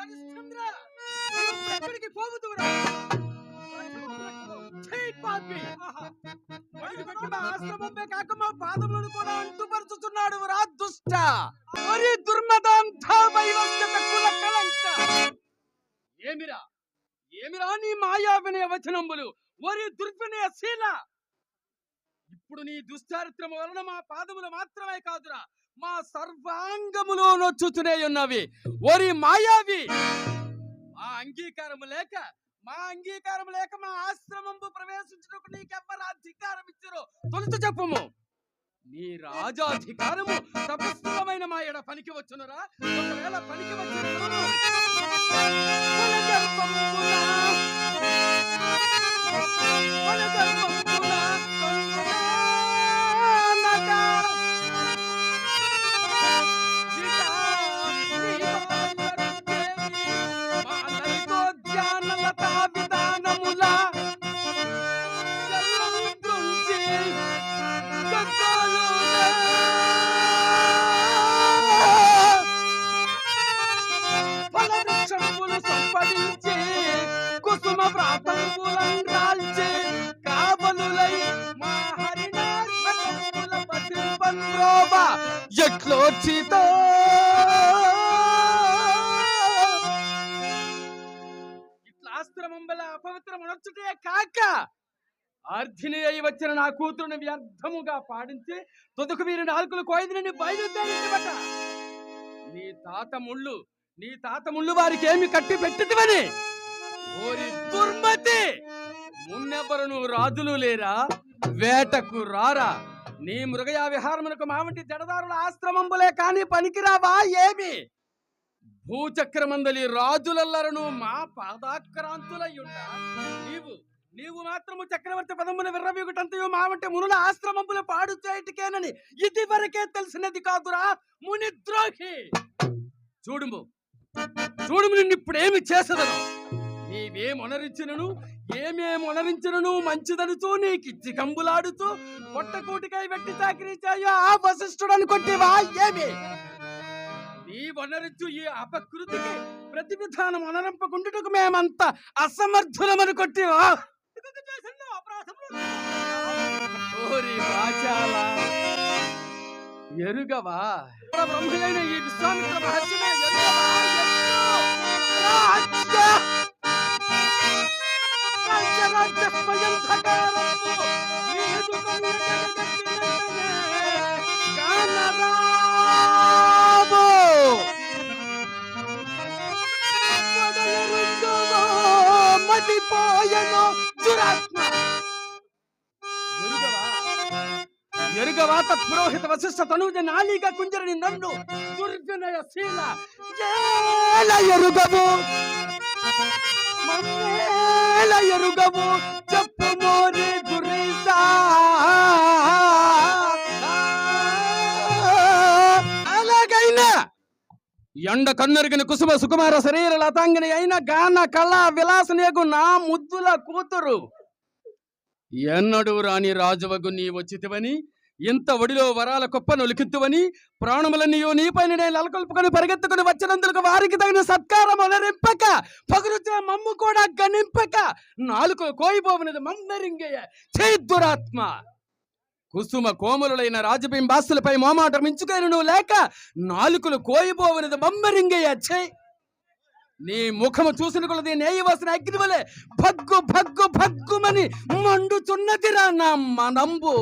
హరిశ్చంద్ర ఎక్కడికి పోవుదురా? ఆశ్రమంపై కాక మా పాదములను కూడా అంటుపరుచుతున్నాడు రా దుష్ట. మరి దుర్మదాంతా వైవస్యత కుల కళంక. ఏమిరా ఏమిరా నీ మాయా వినయ వచనంబులు, ఒరి దుర్వినయ శీల. ఇప్పుడు నీ దుశ్చారిత్రము వలన మా పాదములు మాత్రమే కాదురా, మా సర్వాంగములో నొచ్చుతూనే ఉన్నవి. ఒరి మాయావి, మా అంగీకారము లేక మా ఆశ్రమంబు ప్రవేశించుటకు నీకెవ్వరు అధికారం ఇచ్చారో తొలుత చెప్పుము. నీ రాజాధికారము తపస్సులమైన మా ఎడ పనికి వచ్చునురా? ఒకవేళ పనికి వచ్చిన అపవిత్రమునొచ్చుటే కాక ఆర్ధిని అయి వచ్చిన నా కూతురుని వ్యర్థముగా పాడించి తొదుకు వీరి నాలుకలు కోయిదని బయలుదేరినట. నీ తాత ముళ్ళు వారికి ఏమి కట్టి పెట్టిదివని. ఓరి దుర్మతి, మున్నెవ్వరును రాజులు లేరా? వేటకు రారా? నీ మృగయా విహారమునకు మా వంటి జడదారుల ఆశ్రమంబులే కాని పనికిరావా ఏమి? భూచక్రమందలి రాజులెల్లరను మా పాదాక్రాంతులయ్యుండా నీవు మాత్రము చక్రవర్తి పదమున విర్రవీగుటంతయు మా వంటి మునుల ఆశ్రమంబులు పాడు చేయటికేనని ఇది వరకే తెలిసినది కాదురా మునిద్రోహి. చూడుము నిన్నిప్పుడేమి చేసదను? ఏమేమొనరించినను మంచిదనుతూ నీకిచ్చి కంబులాడుతూ పొట్టకూటికై వెట్టి చాకిరీ చేయో ఆ వశిష్ఠుడని కొట్టివా ఏమి? నీ వనరించు ఈ అపకృతికి ప్రతి విధానం అనరింపకుండుటకు మేమంతా అసమర్థులమని కొట్టివా? ఎరుగవా బ్రహ్మయైన ఈ విశ్వామిత్ర మహర్షినే ఎరుగవా తత్పురోహిత వశిష్ఠ తనూజ నాళిక కుంజరిని నన్ను దుర్వినయ శీల ఎరుగవు చెప్పు మోరి గురీసా. అలాగైనా ఎండ కన్నెరిగిన కుసుమ సుకుమార శరీర లతాంగిని అయిన గాన కళా విలాసనేగు నా ముద్దుల కూతురు ఎన్నడూ రాని రాజువగు నీ వచ్చితివని, ఇంత ఒడిలో వరాల కుప్పను లిఖిత్తువని, ప్రాణములన్నీయో నీపైన నేను అలకొల్పుకొని పరిగెత్తుకుని వచ్చినందుకు వారికి తగిన సత్కారం అనరింపక, పగురుచే మమ్ము కూడా గణింపక, నాలుకలు కోయిపోవనది మమ్మరింగయ్య చేదురాత్మ. కుసుమ కోమలులైన రాజబింబాస్తులపై మోమాటం మించుకైనను లేక నాలుకలు కోయిపోవనది మమ్మరింగయ్య చే. నీ ముఖము చూసిన కొలది నేయి వసిన అగ్నివలే భగ్గు భగ్గు భగ్గుమని మండుచున్నదిరా నా మనంబు.